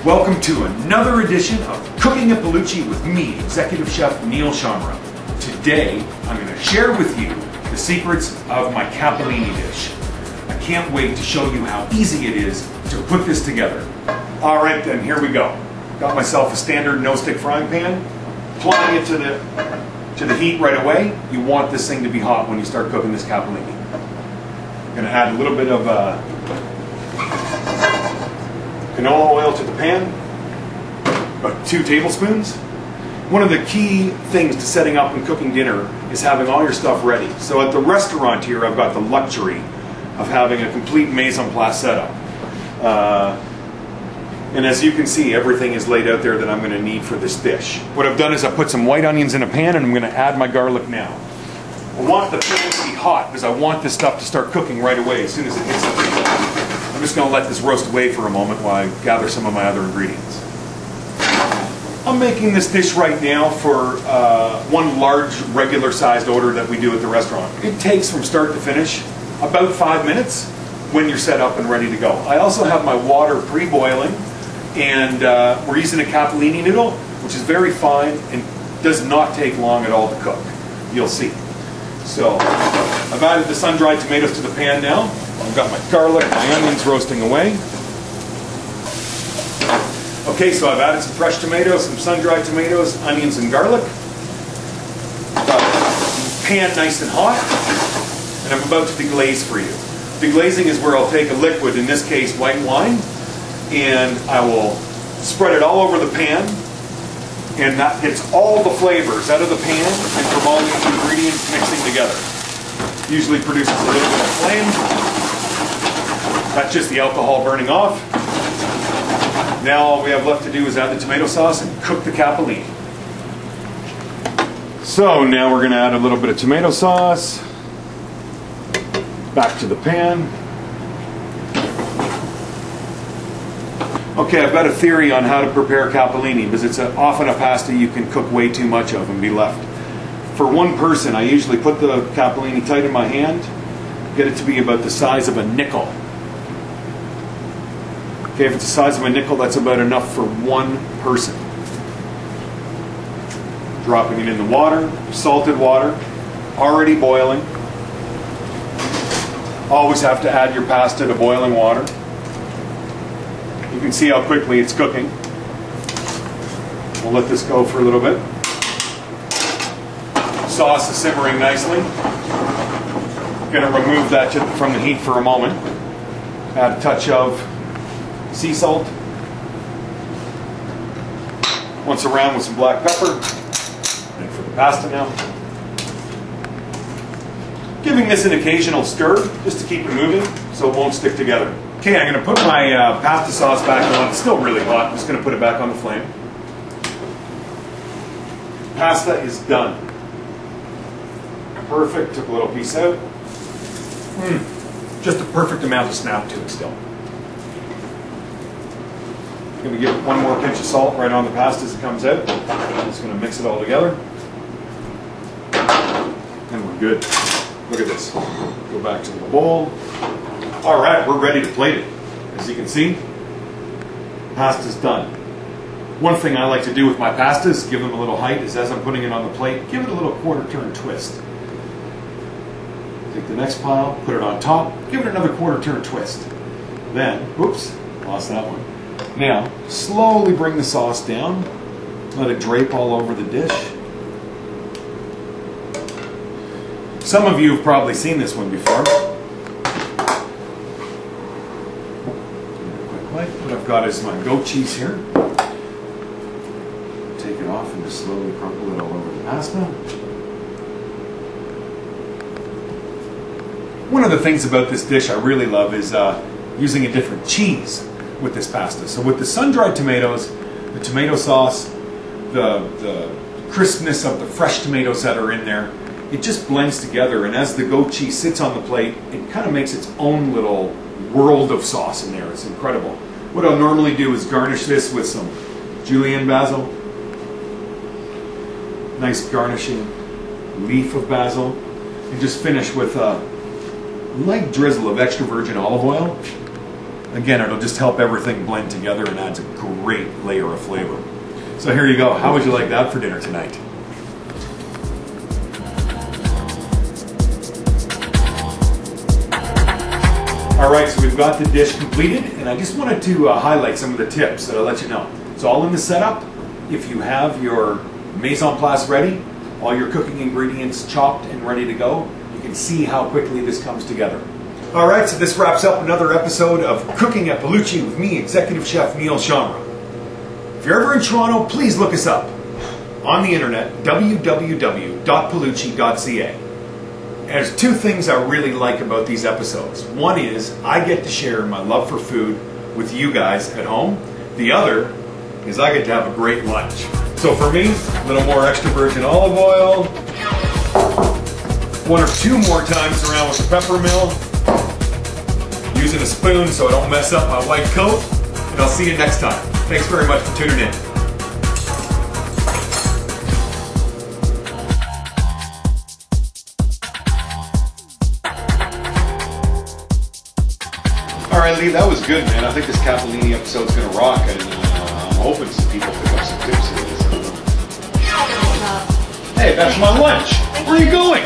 Welcome to another edition of Cooking at Pallucci with me, Executive Chef Neil Shamra. Today, I'm going to share with you the secrets of my Capellini dish. I can't wait to show you how easy it is to put this together. All right then, here we go. Got myself a standard no-stick frying pan. Applying it to the heat right away. You want this thing to be hot when you start cooking this Capellini. I'm going to add a little bit of canola oil to the pan, about 2 tablespoons. One of the key things to setting up and cooking dinner is having all your stuff ready. So at the restaurant here, I've got the luxury of having a complete mise en place setup. And as you can see, everything is laid out there that I'm going to need for this dish. What I've done is I put some white onions in a pan and I'm going to add my garlic now. I want the pan to be hot because I want this stuff to start cooking right away as soon as it hits the pan. I'm just going to let this roast away for a moment while I gather some of my other ingredients. I'm making this dish right now for one large regular sized order that we do at the restaurant. It takes from start to finish about 5 minutes when you're set up and ready to go. I also have my water pre-boiling, and we're using a Capellini noodle, which is very fine and does not take long at all to cook. You'll see. So I've added the sun-dried tomatoes to the pan now. I've got my garlic, my onions roasting away. Okay, so I've added some fresh tomatoes, some sun-dried tomatoes, onions, and garlic. Got the pan nice and hot, and I'm about to deglaze for you. Deglazing is where I'll take a liquid, in this case white wine, and I will spread it all over the pan, and that gets all the flavors out of the pan and from all the ingredients mixing together. Usually produces a little bit of flame. That's just the alcohol burning off. Now all we have left to do is add the tomato sauce and cook the Capellini. So now we're going to add a little bit of tomato sauce. Back to the pan. Okay, I've got a theory on how to prepare Capellini because it's often a pasta you can cook way too much of and be left. For one person, I usually put the Capellini tight in my hand, get it to be about the size of a nickel. Okay, if it's the size of a nickel, that's about enough for one person. Dropping it in the water, salted water, already boiling. Always have to add your pasta to boiling water. You can see how quickly it's cooking. We'll let this go for a little bit. Sauce is simmering nicely. Going to remove that from the heat for a moment. Add a touch of sea salt. Once around with some black pepper. And for the pasta now. Giving this an occasional stir just to keep it moving so it won't stick together. Okay, I'm going to put my pasta sauce back on. It's still really hot. I'm just going to put it back on the flame. Pasta is done. Perfect. Took a little piece out. Just a perfect amount of snap to it still. I'm going to give it one more pinch of salt right on the pasta as it comes out. I'm just going to mix it all together. And we're good. Look at this. Go back to the bowl. All right, we're ready to plate it. As you can see, pasta's done. One thing I like to do with my pastas, give them a little height, is as I'm putting it on the plate, give it a little quarter turn twist. Take the next pile, put it on top, give it another quarter turn twist. Then, whoops, lost that one. Now, slowly bring the sauce down, let it drape all over the dish. Some of you have probably seen this one before. What I've got is my goat cheese here. Take it off and just slowly crumple it all over the pasta. One of the things about this dish I really love is using a different cheese with this pasta. So with the sun-dried tomatoes, the tomato sauce, the crispness of the fresh tomatoes that are in there, it just blends together, and as the goat cheese sits on the plate, it kind of makes its own little world of sauce in there. It's incredible. What I'll normally do is garnish this with some julienne basil, nice garnishing leaf of basil, and just finish with a light drizzle of extra virgin olive oil. Again, it'll just help everything blend together and adds a great layer of flavor. So here you go. How would you like that for dinner tonight? All right, so we've got the dish completed, and I just wanted to highlight some of the tips that I'll let you know. It's all in the setup. If you have your mise en place ready, all your cooking ingredients chopped and ready to go, you can see how quickly this comes together. All right, so this wraps up another episode of Cooking at Pallucci with me, Executive Chef Neil Shamra. If you're ever in Toronto, please look us up on the internet, www.pallucci.ca. There's two things I really like about these episodes. One is I get to share my love for food with you guys at home. The other is I get to have a great lunch. So for me, a little more extra virgin olive oil, one or two more times around with the pepper mill, using a spoon so I don't mess up my white coat, and I'll see you next time. Thanks very much for tuning in. All right, Lee, that was good, man. I think this Capellini episode's going to rock, and I'm hoping some people pick up some tips here. Hey, that's my lunch. Where are you going?